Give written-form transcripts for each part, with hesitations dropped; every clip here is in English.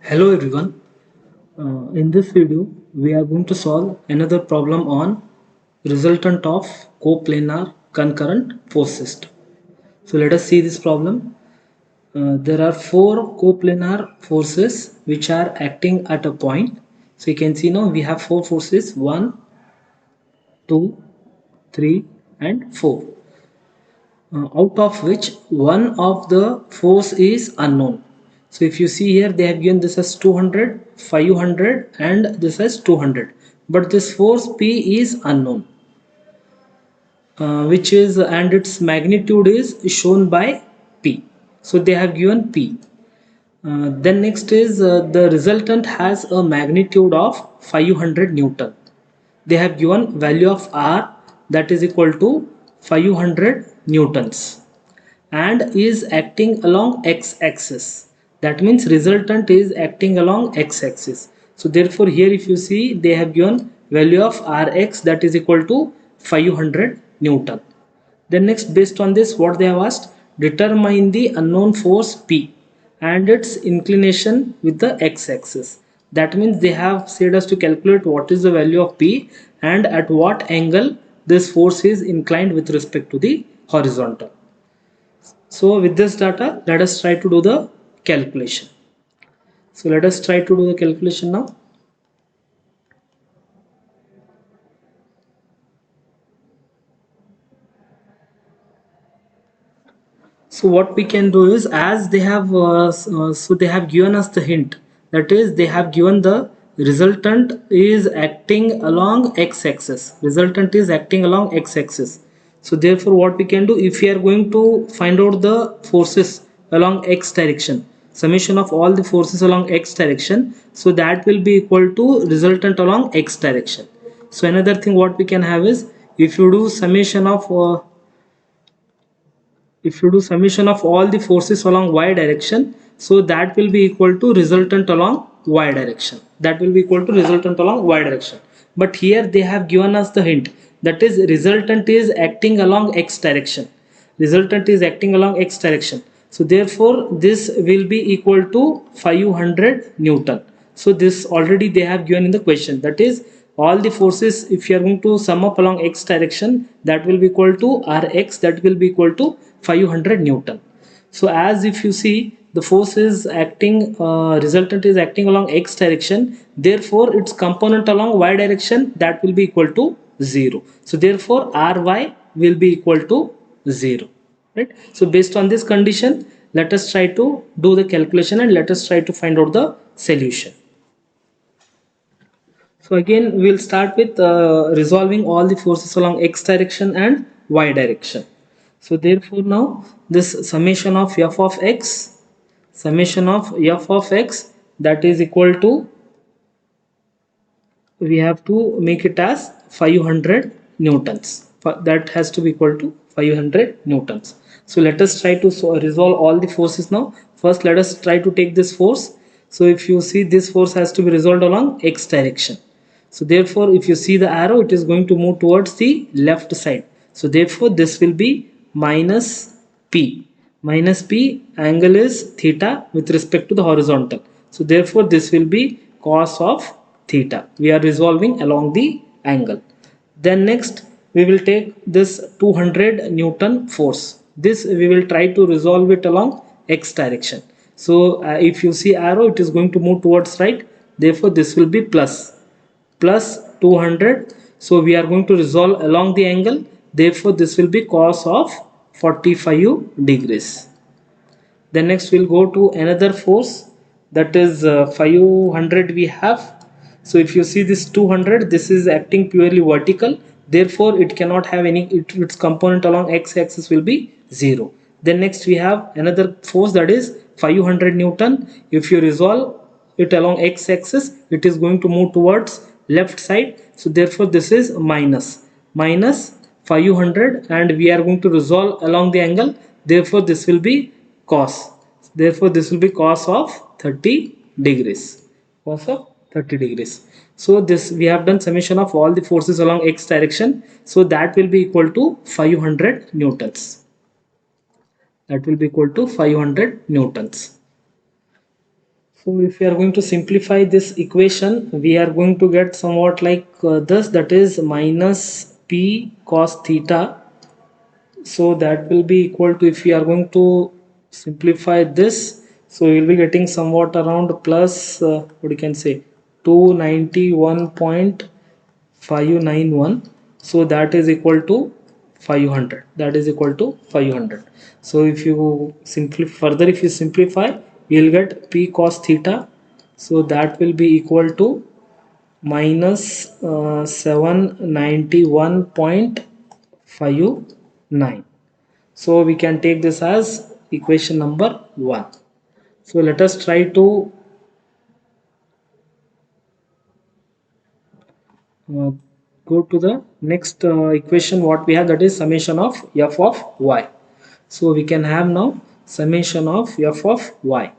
Hello everyone. In this video, we are going to solve another problem on resultant of coplanar concurrent force system. So let us see this problem. There are four coplanar forces which are acting at a point. So you can see now we have four forces: 1, 2, 3, and 4. Out of which one of the force is unknown. So if you see here, they have given this as 200, 500, and this as 200, but this force P is unknown, which is, and its magnitude is shown by P. So they have given P. Then next is, the resultant has a magnitude of 500 Newton. They have given value of R, that is equal to 500 Newtons, and is acting along x-axis. That means resultant is acting along x-axis. So therefore here if you see, they have given value of Rx, that is equal to 500 Newton. Then next, based on this, what they have asked: determine the unknown force P and its inclination with the x-axis. That means they have said us to calculate what is the value of P and at what angle this force is inclined with respect to the horizontal. So with this data, let us try to do the calculation. So let us try to do the calculation now. So what we can do is, as they have so they have given us the hint, that is they have given the resultant is acting along x-axis. Resultant is acting along x-axis. So therefore what we can do, if we are going to find out the forces along x direction, summation of all the forces along x direction, so that will be equal to resultant along x direction. So another thing what we can have is, if you do summation of all the forces along y direction, so that will be equal to resultant along y direction. But here they have given us the hint, that is resultant is acting along x direction. So therefore this will be equal to 500 Newton. So this already they have given in the question, that is all the forces, if you are going to sum up along x direction, that will be equal to Rx, that will be equal to 500 Newton. So as if you see, the force is acting, resultant is acting along x direction, therefore its component along y direction, that will be equal to 0. So therefore Ry will be equal to 0, right? So based on this condition, let us try to do the calculation and let us try to find out the solution. So again we will start with resolving all the forces along x direction and y direction. So therefore now this summation of f of x, that is equal to, we have to make it as 500 Newtons. That has to be equal to 500 Newtons. So let us try to resolve all the forces now. First let us try to take this force. So if you see, this force has to be resolved along x direction. So therefore if you see the arrow, it is going to move towards the left side. So therefore this will be minus p. Minus p, angle is theta with respect to the horizontal. So therefore this will be cos of theta. We are resolving along the angle. Then next we will take this 200 Newton force. This we will try to resolve it along x direction. So if you see arrow, it is going to move towards right. Therefore this will be plus 200. So we are going to resolve along the angle. Therefore this will be cos of 45 degrees. Then next we'll go to another force, that is 500 we have. So if you see this 200, this is acting purely vertical, therefore it cannot have any, its component along x axis will be 0. Then next we have another force, that is 500 Newton. If you resolve it along x axis, it is going to move towards left side. So therefore this is minus 500, and we are going to resolve along the angle. Therefore this will be cos. Therefore this will be cos of 30 degrees. So this, we have done summation of all the forces along x direction. So that will be equal to 500 Newtons. So if we are going to simplify this equation, we are going to get somewhat like this, that is minus p cos theta. So that will be equal to, if we are going to simplify this, so we will be getting somewhat around plus what you can say 291.591. So that is equal to 500. That is equal to 500. So if you simplify further, if you simplify, you will get p cos theta. So that will be equal to minus 791.59. So we can take this as equation number 1. So let us try to uh, go to the next equation what we have, that is summation of f of y. So we can have now summation of f of y.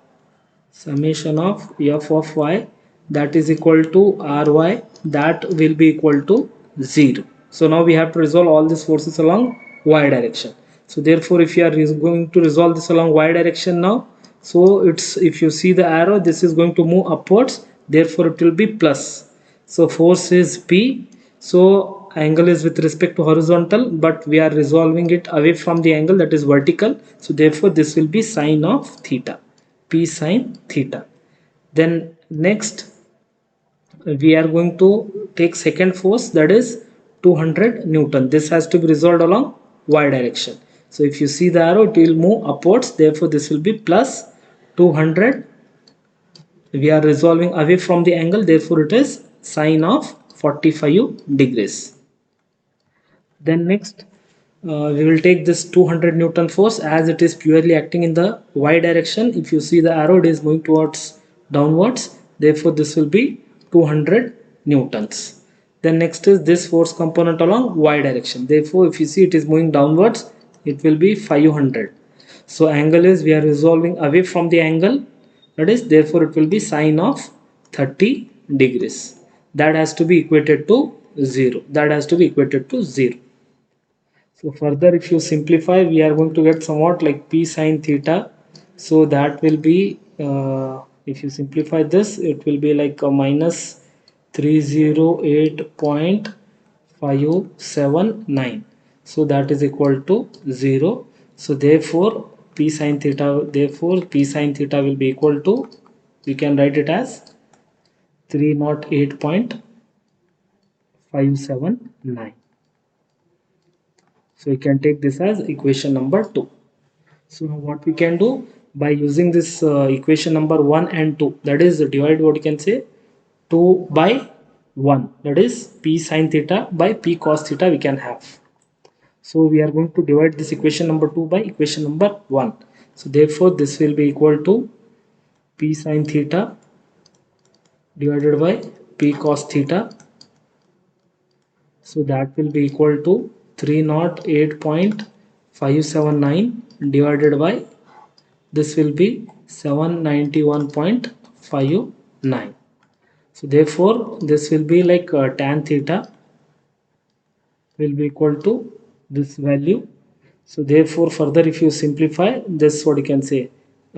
Summation of f of y, that is equal to ry, that will be equal to 0. So now we have to resolve all these forces along y direction. So therefore if you are going to resolve this along y direction now, so it's, if you see the arrow, this is going to move upwards, therefore it will be plus. So force is p, so angle is with respect to horizontal, but we are resolving it away from the angle, that is vertical, so therefore this will be sine of theta, p sine theta. Then next we are going to take second force, that is 200 Newton. This has to be resolved along y direction. So if you see the arrow, it will move upwards, therefore this will be plus 200. We are resolving away from the angle, therefore it is sine of 45 degrees. Then next we will take this 200 Newton force, as it is purely acting in the y direction. If you see the arrow, it is moving towards downwards, therefore this will be 200 Newtons. Then next is this force component along y direction, therefore if you see it is moving downwards, it will be 500. So angle is, we are resolving away from the angle, that is therefore it will be sine of 30 degrees. That has to be equated to 0. That has to be equated to 0. So further if you simplify, we are going to get somewhat like p sine theta. So that will be if you simplify this, it will be like a minus 308.579. So that is equal to 0. So therefore p sine theta, therefore p sine theta will be equal to, we can write it as 308.579. So we can take this as equation number 2. So now what we can do, by using this equation number 1 and 2, that is divide what you can say 2 by 1, that is p sine theta by p cos theta we can have. So we are going to divide this equation number 2 by equation number 1. So therefore this will be equal to p sine theta divided by p cos theta. So that will be equal to 308.579 divided by, this will be 791.59. So therefore this will be like tan theta will be equal to this value. So therefore further if you simplify this, what you can say,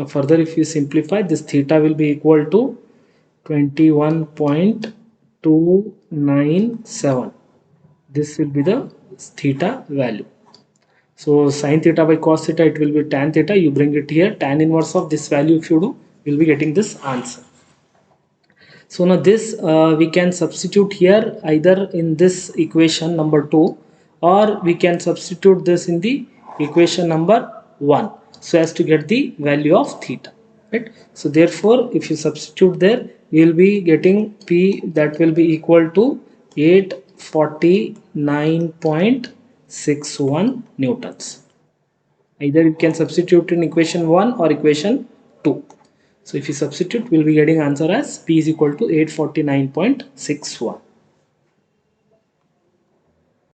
further if you simplify this, theta will be equal to 21.297. This will be the theta value. So sine theta by cos theta, it will be tan theta. You bring it here, tan inverse of this value if you do, you will be getting this answer. So now this we can substitute here either in this equation number 2, or we can substitute this in the equation number 1, so as to get the value of theta, right? So therefore if you substitute there, you will be getting p, that will be equal to 849.61 newtons. Either you can substitute in equation 1 or equation 2. So if you substitute, we'll be getting answer as p is equal to 849.61.